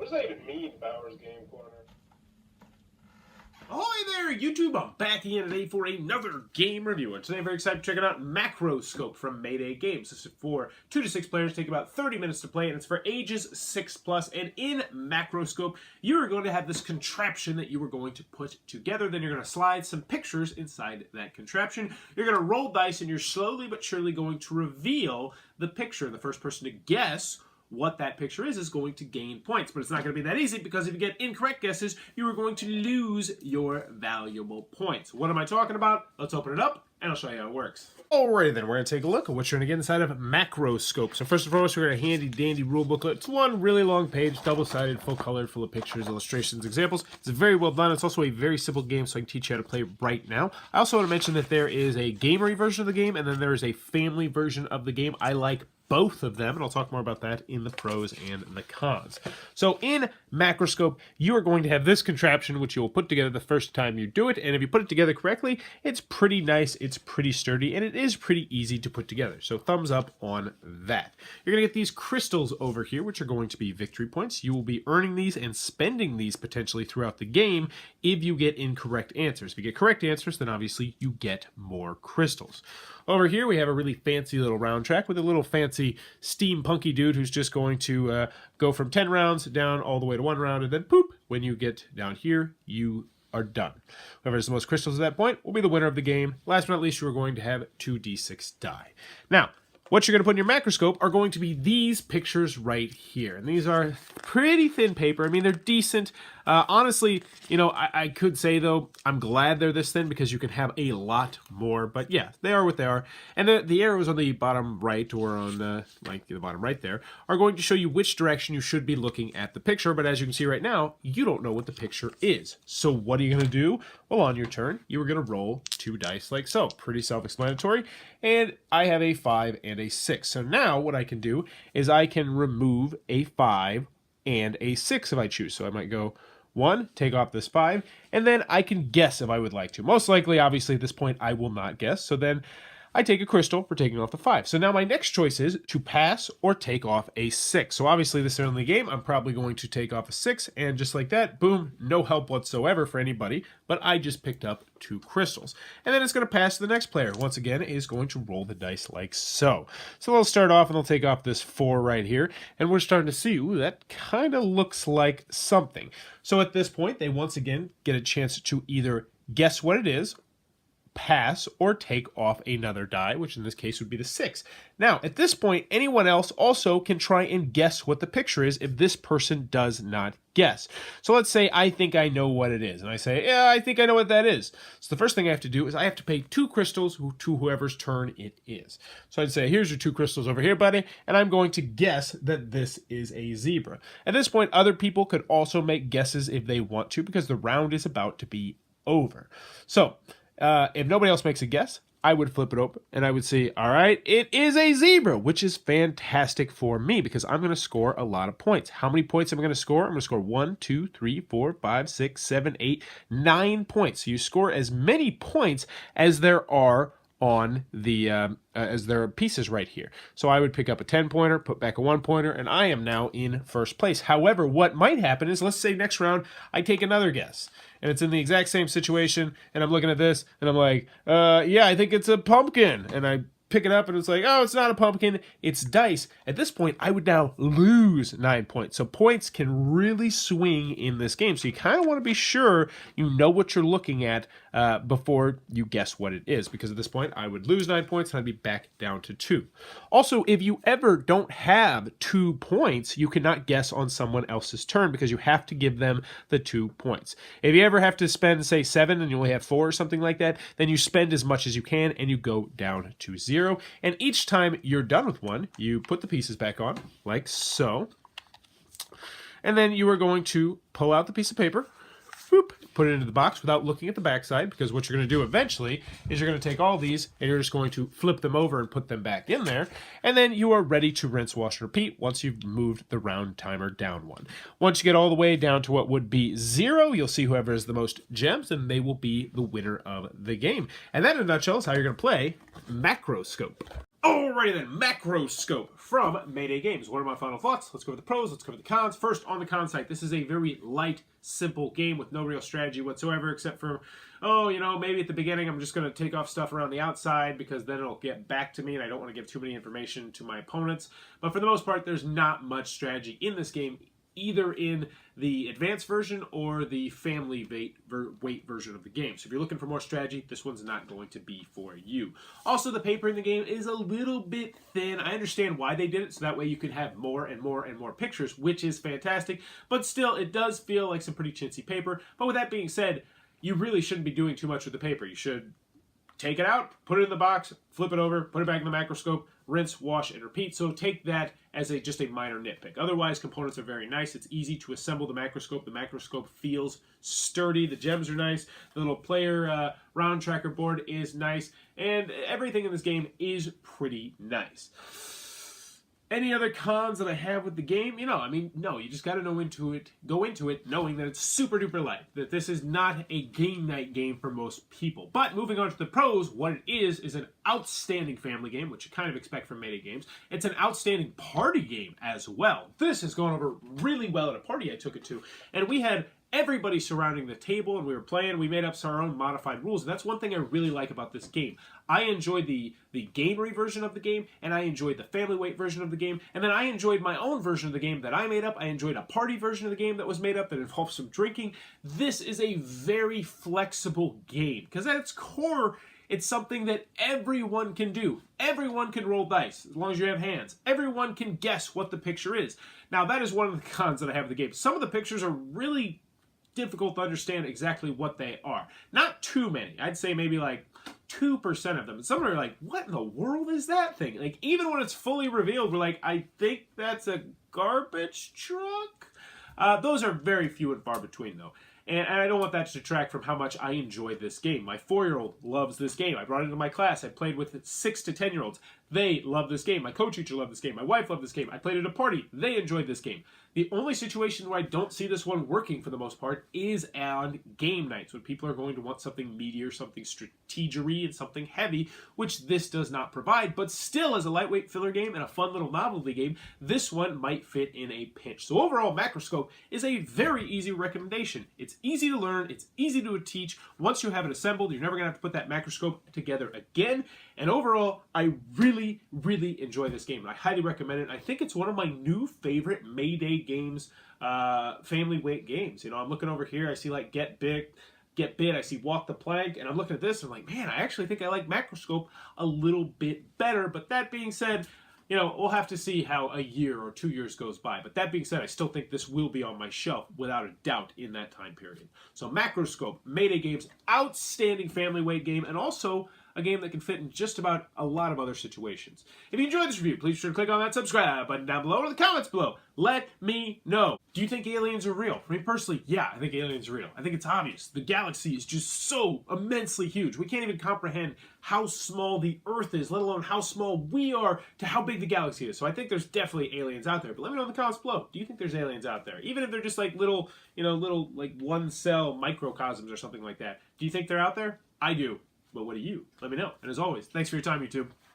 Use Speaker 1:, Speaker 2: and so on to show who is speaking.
Speaker 1: What does that even mean, Bowers Game Corner?
Speaker 2: Ahoy there, YouTube! I'm back again today for another game review. And today I'm very excited to check out Macroscope from Mayday Games. This is for 2 to 6 players, take about 30 minutes to play, and it's for ages 6+. And in Macroscope, you are going to have this contraption that you are going to put together. Then you're going to slide some pictures inside that contraption. You're going to roll dice, and you're slowly but surely going to reveal the picture. The first person to guess what that picture is going to gain points. But it's not going to be that easy, because if you get incorrect guesses, you are going to lose your valuable points. What am I talking about? Let's open it up, and I'll show you how it works. Alrighty then, we're going to take a look at what you're going to get inside of Macroscope. So first and foremost, we're going to handy dandy rule booklet. It's one really long page, double-sided, full-colored, full of pictures, illustrations, examples. It's very well done. It's also a very simple game, so I can teach you how to play right now. I also want to mention that there is a gamery version of the game, and then there is a family version of the game. I like both of them, and I'll talk more about that in the pros and the cons. So in Macroscope, you are going to have this contraption, which you will put together the first time you do it, and if you put it together correctly, it's pretty nice, it's pretty sturdy, and it is pretty easy to put together. So thumbs up on that. You're going to get these crystals over here, which are going to be victory points. You will be earning these and spending these potentially throughout the game if you get incorrect answers. If you get correct answers, then obviously you get more crystals. Over here, we have a really fancy little round track with a little fancy steampunky dude who's just going to go from 10 rounds down all the way to 1 round, and then poop, when you get down here, you are done. Whoever has the most crystals at that point will be the winner of the game. Last but not least, you are going to have 2d6 die. Now, what you're going to put in your Macroscope are going to be these pictures right here. And these are pretty thin paper. I mean, they're decent. Honestly, you know, I could say, though, I'm glad they're this thin because you can have a lot more. But yeah, they are what they are. And the arrows on the bottom right, or on the bottom right there, are going to show you which direction you should be looking at the picture. But as you can see right now, you don't know what the picture is. So what are you going to do? Well, on your turn, you are going to roll 2 dice like so. Pretty self-explanatory. And I have a 5 and a 6. So now what I can do is I can remove a 5 and a 6 if I choose. So I might go 1, take off this 5, and then I can guess if I would like to. Most likely, obviously, at this point, I will not guess. So then I take a crystal for taking off the 5. So now my next choice is to pass or take off a 6. So obviously, this early game, I'm probably going to take off a 6, and just like that, boom, no help whatsoever for anybody, but I just picked up 2 crystals. And then it's going to pass to the next player. Once again, is going to roll the dice like so. So they'll start off, and they'll take off this 4 right here, and we're starting to see, ooh, that kind of looks like something. So at this point, they once again get a chance to either guess what it is, pass, or take off another die, which in this case would be the 6. Now, at this point, anyone else also can try and guess what the picture is if this person does not guess. So let's say I think I know what it is, and I say, yeah, I think I know what that is. So the first thing I have to do is I have to pay 2 crystals to whoever's turn it is. So I'd say, here's your 2 crystals over here, buddy, and I'm going to guess that this is a zebra. At this point, other people could also make guesses if they want to, because the round is about to be over. So if nobody else makes a guess, I would flip it open and I would say, all right, it is a zebra, which is fantastic for me because I'm going to score a lot of points. How many points am I going to score? I'm going to score 1, 2, 3, 4, 5, 6, 7, 8, 9 points. So you score as many points as there are on the as there are pieces right here. So I would pick up a 10-pointer, put back a 1-pointer, and I am now in first place. However, what might happen is, let's say next round I take another guess, and it's in the exact same situation, and I'm looking at this, and I'm like, yeah, I think it's a pumpkin, and I pick it up and it's like, oh, it's not a pumpkin, it's dice. At this point, I would now lose 9 points. So points can really swing in this game. So you kind of want to be sure you know what you're looking at before you guess what it is. Because at this point, I would lose 9 points and I'd be back down to 2. Also, if you ever don't have 2 points, you cannot guess on someone else's turn because you have to give them the 2 points. If you ever have to spend, say, 7 and you only have 4 or something like that, then you spend as much as you can and you go down to 0. And each time you're done with one, you put the pieces back on, like so. And then you are going to pull out the piece of paper, boop, put it into the box without looking at the backside, because what you're going to do eventually is you're going to take all these and you're just going to flip them over and put them back in there. And then you are ready to rinse, wash, and repeat once you've moved the round timer down 1. Once you get all the way down to what would be 0, you'll see whoever has the most gems, and they will be the winner of the game. And that, in a nutshell, is how you're going to play Macroscope. Alrighty then, Macroscope from Mayday Games. What are my final thoughts? Let's cover the pros, let's cover the cons. First, on the con side, this is a very light, simple game with no real strategy whatsoever, except for, maybe at the beginning I'm just going to take off stuff around the outside because then it'll get back to me and I don't want to give too many information to my opponents. But for the most part, there's not much strategy in this game, either in the advanced version or the family weight version of the game. So if you're looking for more strategy, this one's not going to be for you. Also, the paper in the game is a little bit thin. I understand why they did it, so that way you can have more and more and more pictures, which is fantastic. But still, it does feel like some pretty chintzy paper. But with that being said, you really shouldn't be doing too much with the paper. You should take it out, put it in the box, flip it over, put it back in the Macroscope, rinse, wash, and repeat. So take that as just a minor nitpick. Otherwise, components are very nice. It's easy to assemble the Macroscope. The Macroscope feels sturdy. The gems are nice. The little player round tracker board is nice. And everything in this game is pretty nice. Any other cons that I have with the game? No, you just got to go into it knowing that it's super duper light, that this is not a game night game for most people. But moving on to the pros, what it is an outstanding family game, which you kind of expect from Mayday Games. It's an outstanding party game as well. This has gone over really well at a party I took it to, and we had everybody surrounding the table and we were playing. We made up our own modified rules, and that's one thing I really like about this game. I enjoyed the gamery version of the game, and I enjoyed the family weight version of the game, and then I enjoyed my own version of the game that I made up. I enjoyed a party version of the game that was made up that involved some drinking. This is a very flexible game because at its core, it's something that everyone can do. Everyone can roll dice as long as you have hands. Everyone can guess what the picture is. Now, that is one of the cons that I have of the game. Some of the pictures are really difficult to understand exactly what they are. Not too many. I'd say maybe like 2% of them. And some are like, what in the world is that thing? Like, even when it's fully revealed, we're like, I think that's a garbage truck? Those are very few and far between, though. And I don't want that to detract from how much I enjoy this game. My 4-year-old loves this game. I brought it into my class. I played with 6 to 10-year-olds. They love this game. My co-teacher loved this game. My wife loved this game. I played at a party. They enjoyed this game. The only situation where I don't see this one working for the most part is on game nights, when people are going to want something meatier, something strategery, and something heavy, which this does not provide. But still, as a lightweight filler game and a fun little novelty game, this one might fit in a pinch. So overall, Macroscope is a very easy recommendation. It's easy to learn. It's easy to teach. Once you have it assembled, you're never going to have to put that Macroscope together again. And overall, I really, really enjoy this game. And I highly recommend it. I think it's one of my new favorite Mayday Games family weight games. I'm looking over here. I see like Get Bit. I see Walk the Plank. And I'm looking at this and I'm like, man, I actually think I like Macroscope a little bit better. But that being said, we'll have to see how a year or 2 years goes by. But that being said, I still think this will be on my shelf without a doubt in that time period. So Macroscope, Mayday Games, outstanding family weight game, and also a game that can fit in just about a lot of other situations. If you enjoyed this review, please be sure to click on that subscribe button down below or the comments below. Let me know. Do you think aliens are real? For me personally, yeah, I think aliens are real. I think it's obvious. The galaxy is just so immensely huge. We can't even comprehend how small the Earth is, let alone how small we are to how big the galaxy is. So I think there's definitely aliens out there. But let me know in the comments below. Do you think there's aliens out there? Even if they're just like little like one-cell microcosms or something like that. Do you think they're out there? I do. But what do you? Let me know. And as always, thanks for your time, YouTube.